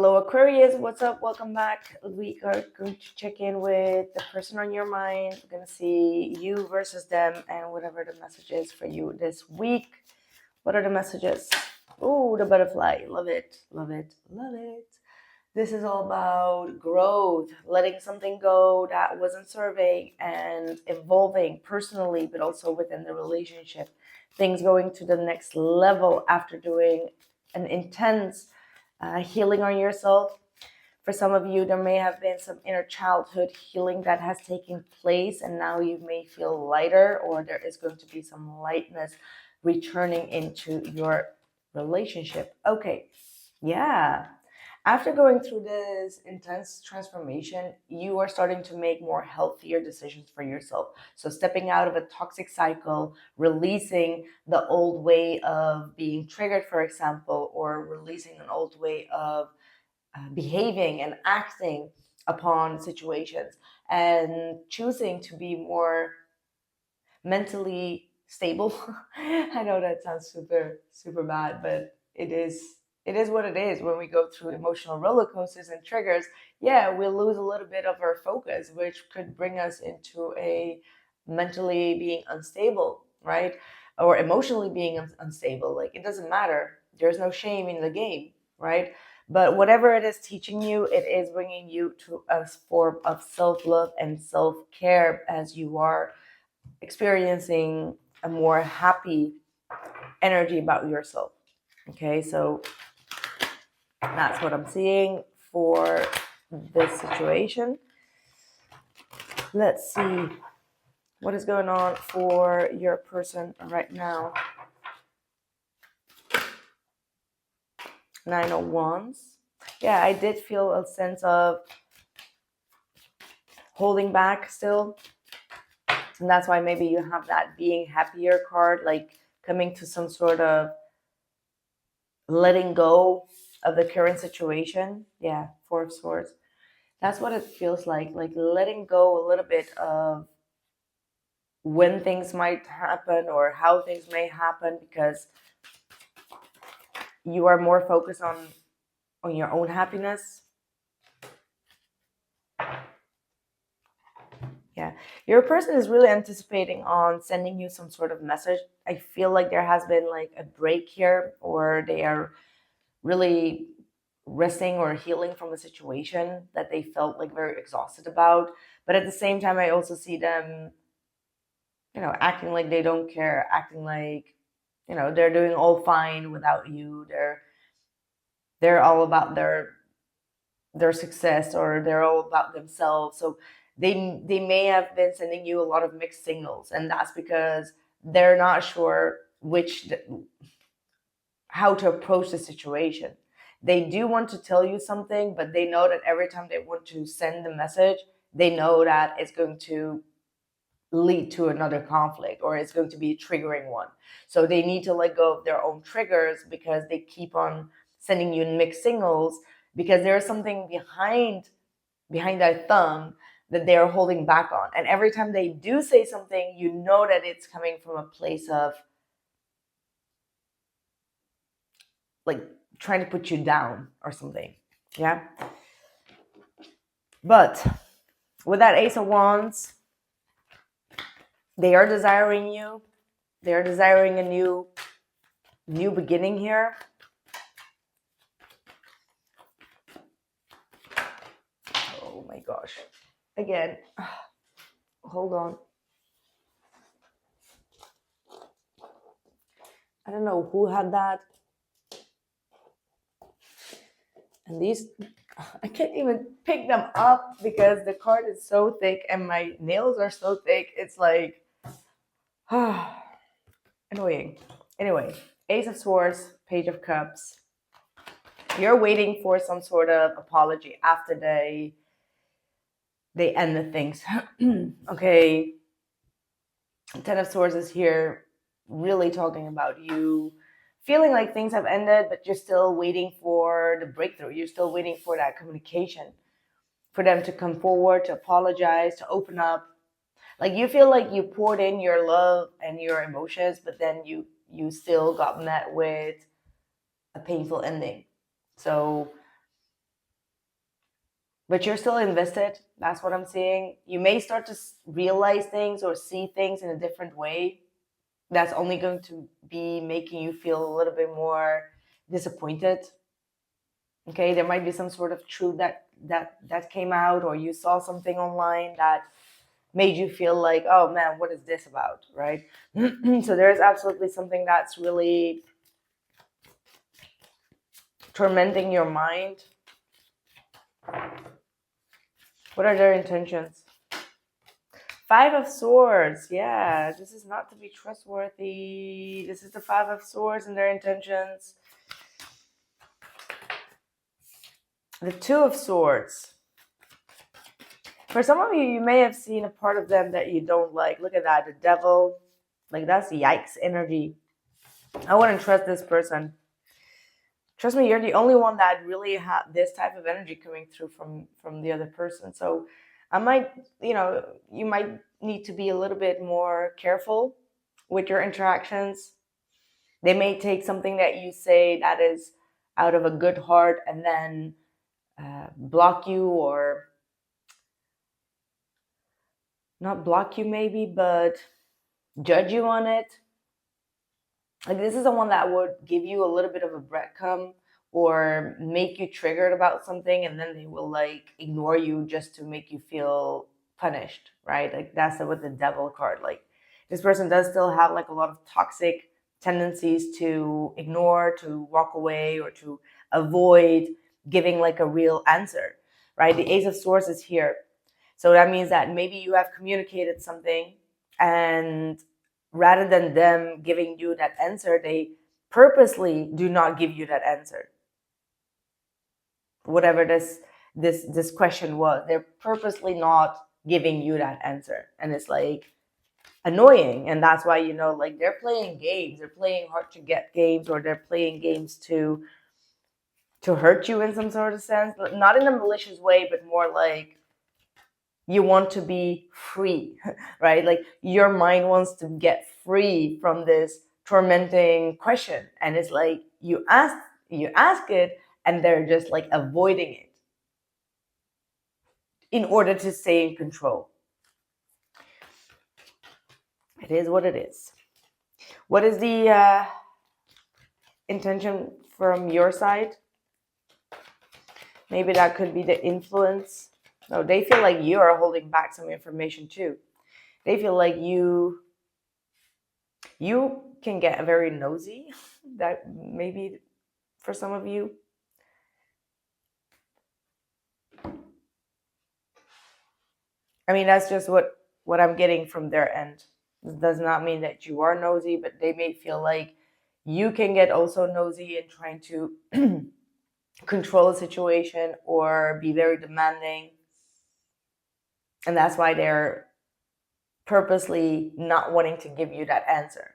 Hello, Aquarius. What's up? Welcome back. We are going to check in with the person on your mind. We're going to see you versus them and whatever the message is for you this week. What are the messages? Oh, the butterfly. Love it. Love it. Love it. This is all about growth, letting something go that wasn't serving and evolving personally, but also within the relationship. Things going to the next level after doing an intense healing on yourself. For some of you, there may have been some inner childhood healing that has taken place, and now you may feel lighter, or there is going to be some lightness returning into your relationship. Okay, yeah. After going through this intense transformation, you are starting to make more healthier decisions for yourself. So stepping out of a toxic cycle, releasing the old way of being triggered, for example, or releasing an old way of behaving and acting upon situations, and choosing to be more mentally stable. I know that sounds super bad, but it is what it is. When we go through emotional roller coasters and triggers, yeah, we'll lose a little bit of our focus, which could bring us into a mentally being unstable, right? Or emotionally being unstable. Like, it doesn't matter. There's no shame in the game, right? But whatever it is teaching you, it is bringing you to a form of self-love and self-care as you are experiencing a more happy energy about yourself. Okay, so that's what I'm seeing for this situation. Let's see what is going on for your person right now. 9 of Wands. Yeah, I did feel a sense of holding back still. And that's why maybe you have that being happier card, like coming to some sort of letting go of the current situation. Yeah, 4 of Swords. That's what it feels like letting go a little bit of when things might happen or how things may happen, because you are more focused on your own happiness. Yeah, your person is really anticipating on sending you some sort of message. I feel like there has been like a break here, or they are really resting or healing from a situation that they felt like very exhausted about. But at the same time, I also see them, acting like they don't care, acting like, they're doing all fine without you. They're all about their success, or they're all about themselves. So they may have been sending you a lot of mixed signals, and that's because they're not sure how to approach the situation. They do want to tell you something, but they know that every time they want to send the message, they know that it's going to lead to another conflict, or it's going to be a triggering one. So they need to let go of their own triggers, because they keep on sending you mixed signals, because there's something behind their thumb that they're holding back on. And every time they do say something, you know that it's coming from a place of like trying to put you down or something. Yeah. But with that Ace of Wands, they are desiring you. They are desiring a new beginning here. Oh my gosh. Again, hold on. I don't know who had that. And these, I can't even pick them up because the card is so thick and my nails are so thick. It's like, annoying. Anyway, Ace of Swords, Page of Cups. You're waiting for some sort of apology after they end the things. Okay. 10 of Swords is here, really talking about you feeling like things have ended, but you're still waiting for the breakthrough. You're still waiting for that communication, for them to come forward, to apologize, to open up. Like, you feel like you poured in your love and your emotions, but then you still got met with a painful ending. So but you're still invested. That's what I'm seeing. You may start to realize things or see things in a different way. That's only going to be making you feel a little bit more disappointed. Okay, there might be some sort of truth that came out, or you saw something online that made you feel like, oh man, what is this about, right? So there is absolutely something that's really tormenting your mind. What are their intentions? Five of Swords. Yeah, this is not to be trustworthy. This is the Five of Swords and their intentions. The Two of Swords. For some of you, you may have seen a part of them that you don't like. Look at that, the Devil. Like, that's yikes energy. I wouldn't trust this person. Trust me, you're the only one that really had this type of energy coming through from the other person. So I might, you might need to be a little bit more careful with your interactions. They may take something that you say that is out of a good heart and then block you, or not block you maybe, but judge you on it. Like, this is someone that would give you a little bit of a breadcrumb or make you triggered about something, and then they will like ignore you just to make you feel punished, right? Like, that's with the Devil card. Like, this person does still have like a lot of toxic tendencies to ignore, to walk away, or to avoid giving like a real answer, right? The Ace of Swords is here. So that means that maybe you have communicated something, and rather than them giving you that answer, they purposely do not give you that answer. Whatever this question was, they're purposely not giving you that answer. And it's like annoying. And that's why, like, they're playing games. They're playing hard to get games, or they're playing games to hurt you in some sort of sense. Not in a malicious way, but more like, you want to be free, right? Like, your mind wants to get free from this tormenting question. And it's like, you ask it, and they're just like avoiding it in order to stay in control. It is what it is. What is the intention from your side? Maybe that could be the influence. No, they feel like you are holding back some information too. They feel like you can get very nosy. That maybe for some of you. I mean, that's just what I'm getting from their end. This does not mean that you are nosy, but they may feel like you can get also nosy in trying to control a situation or be very demanding. And that's why they're purposely not wanting to give you that answer.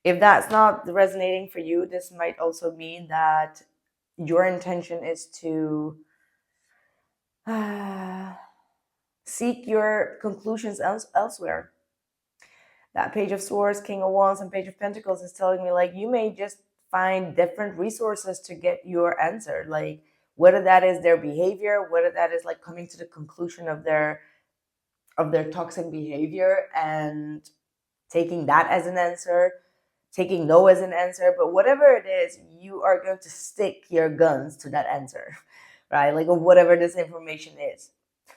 If that's not resonating for you, this might also mean that your intention is to seek your conclusions elsewhere. That Page of Swords, King of Wands, and Page of Pentacles is telling me, like, you may just find different resources to get your answer. Like, whether that is their behavior, whether that is like coming to the conclusion of their toxic behavior and taking that as an answer, taking no as an answer, but whatever it is, you are going to stick your guns to that answer, right? Like, whatever this information is.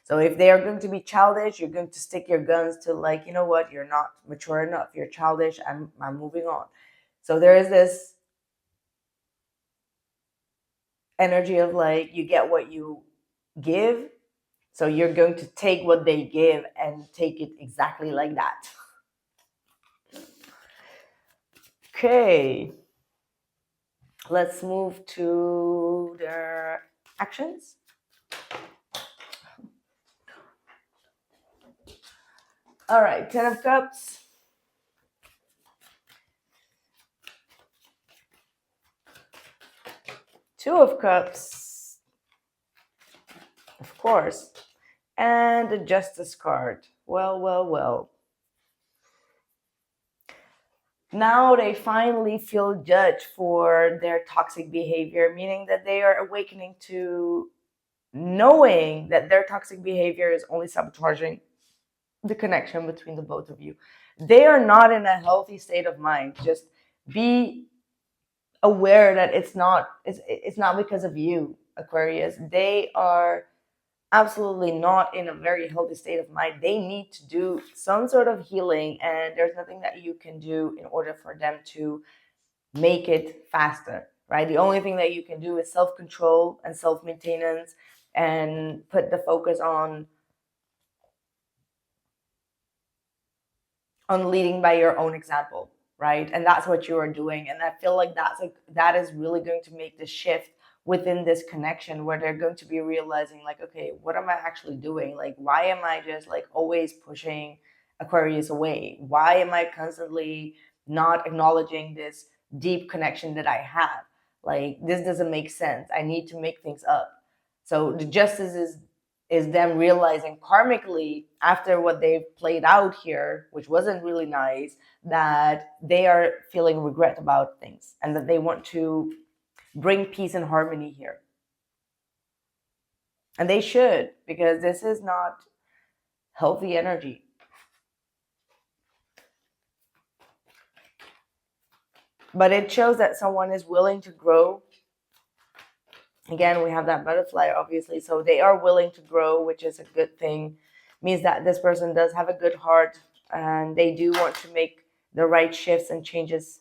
So if they are going to be childish, you're going to stick your guns to, like, you know what, you're not mature enough, you're childish, I'm moving on. So there is this energy of like, you get what you give, so you're going to take what they give and take it exactly like that. Okay, let's move to their actions. All right, 10 of Cups. Two of Cups, of course, and the Justice card. Well. Now they finally feel judged for their toxic behavior, meaning that they are awakening to knowing that their toxic behavior is only sabotaging the connection between the both of you. They are not in a healthy state of mind. Just be aware that it's not because of you, Aquarius. They are absolutely not in a very healthy state of mind. They need to do some sort of healing, and there's nothing that you can do in order for them to make it faster, right? The only thing that you can do is self-control and self-maintenance, and put the focus on leading by your own example, right? And that's what you are doing. And I feel like that is really going to make the shift within this connection, where they're going to be realizing, like, okay, what am I actually doing? Like, why am I just like always pushing Aquarius away? Why am I constantly not acknowledging this deep connection that I have? Like, this doesn't make sense. I need to make things up. So the justice is them realizing karmically, after what they've played out here, which wasn't really nice, that they are feeling regret about things, and that they want to bring peace and harmony here. And they should, because this is not healthy energy. But it shows that someone is willing to grow. Again, we have that butterfly, obviously. So they are willing to grow, which is a good thing. Means that this person does have a good heart, and they do want to make the right shifts and changes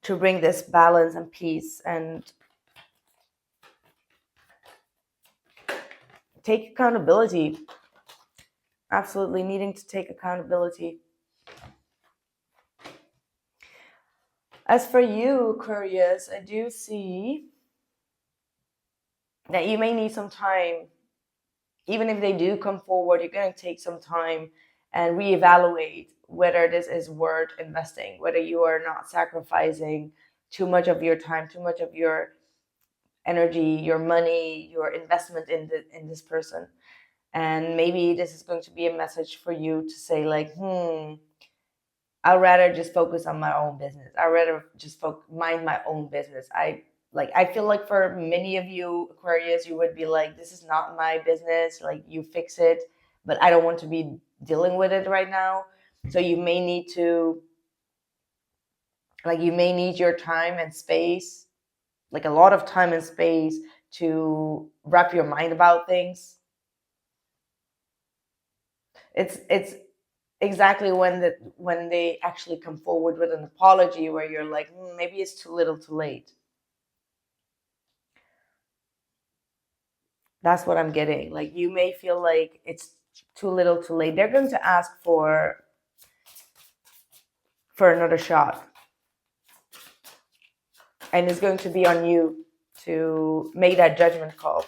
to bring this balance and peace, and take accountability. Absolutely needing to take accountability. As for you, Aquarius, I do see that you may need some time. Even if they do come forward, you're going to take some time and reevaluate whether this is worth investing, whether you are not sacrificing too much of your time, too much of your energy, your money, your investment in this person. And maybe this is going to be a message for you to say, like, I'd rather just focus on my own business. I'd rather just mind my own business. I feel like for many of you, Aquarius, you would be like, this is not my business. Like, you fix it, but I don't want to be dealing with it right now. So you may need your time and space, like a lot of time and space, to wrap your mind about things. It's exactly when they actually come forward with an apology, where you're like, maybe it's too little too late. That's what I'm getting. Like, you may feel like it's too little too late. They're going to ask for another shot, and it's going to be on you to make that judgment call.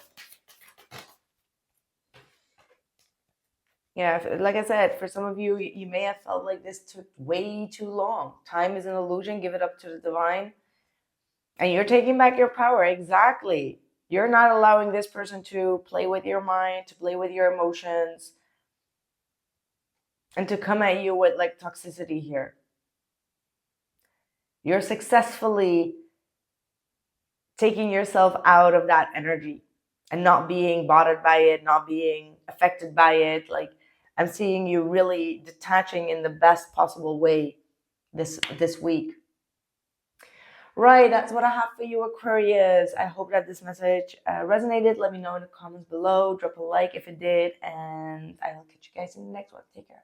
Yeah, like I said, for some of you, you may have felt like this took way too long. Time is an illusion. Give it up to the divine. And you're taking back your power. Exactly. You're not allowing this person to play with your mind, to play with your emotions, and to come at you with like toxicity here. You're successfully taking yourself out of that energy and not being bothered by it, not being affected by it. Like, I'm seeing you really detaching in the best possible way this week. Right, that's what I have for you, Aquarius. I hope that this message resonated. Let me know in the comments below. Drop a like if it did, and I will catch you guys in the next one. Take care.